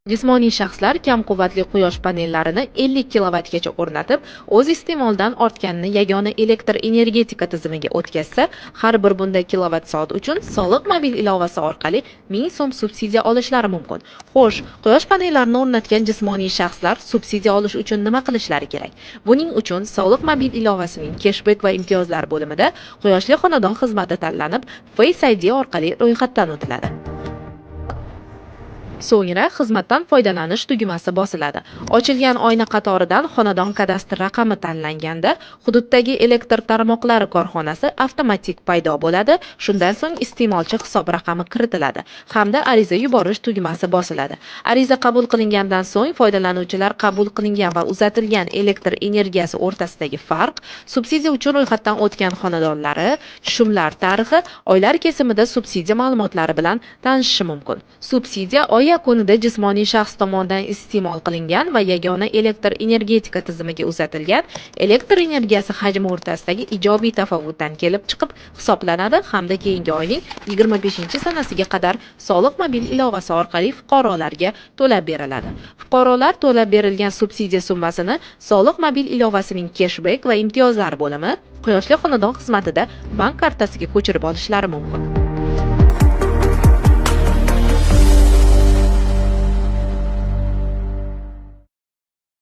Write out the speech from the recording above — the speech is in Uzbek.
Jismoniy shaxslar kam quvvatli quyosh panellarini 50 kilovatgacha o'rnatib, o'z iste'molidan ortganini yagona elektr energetika tizimiga o'tkazsa, har bir bunday kilovat-soat uchun soliq mobil ilovasi orqali 1000 so'm subsidiya olishlari mumkin. Xo'sh, quyosh panellarini o'rnatgan jismoniy shaxslar subsidiya olish uchun nima qilishlari kerak? Buning uchun soliq mobil ilovasining cashback va imtiyozlar bo'limida quyoshli xonadon xizmati tanlanib, Face ID orqali ro'yxatdan o'tiladi. So'ngra xizmatdan foydalanish tugmasi bosiladi. Ochilgan oyna qatoridan xonadon kadastr raqami tanlanganda hududdagi elektr tarmoqlari korxonasi avtomatik paydo bo'ladi. Shundan so'ng iste'molchi hisob raqami kiritiladi hamda ariza yuborish tugmasi bosiladi. Ariza qabul qilingandan so'ng foydalanuvchilar qabul qilingan va uzatilgan elektr energiyasi o'rtasidagi farq, subsidiya uchun ro'yxatdan o'tgan xonadonlari, tushumlar tarixi, oylar kesimida subsidiya ma'lumotlari bilan tanishishi mumkin. Subsidiya oy yakunida jismoniy shaxs tomonidan iste'mol qilingan va yagona elektr energetika tizimiga uzatilgan elektr energiyasi hajmi o'rtasidagi ijobiy tafovutdan kelib chiqib hisoblanadi hamda keyingi oyning 25-sanasiga qadar soliq mobil ilovasi orqali fuqarolarga to'lab beriladi. Fuqarolar to'lab berilgan subsidiya summasini soliq mobil ilovasining cashback va imtiyozlar bo'limi Quyoshli xonadon xizmatida bank kartasiga ko'chirib olishlari mumkin.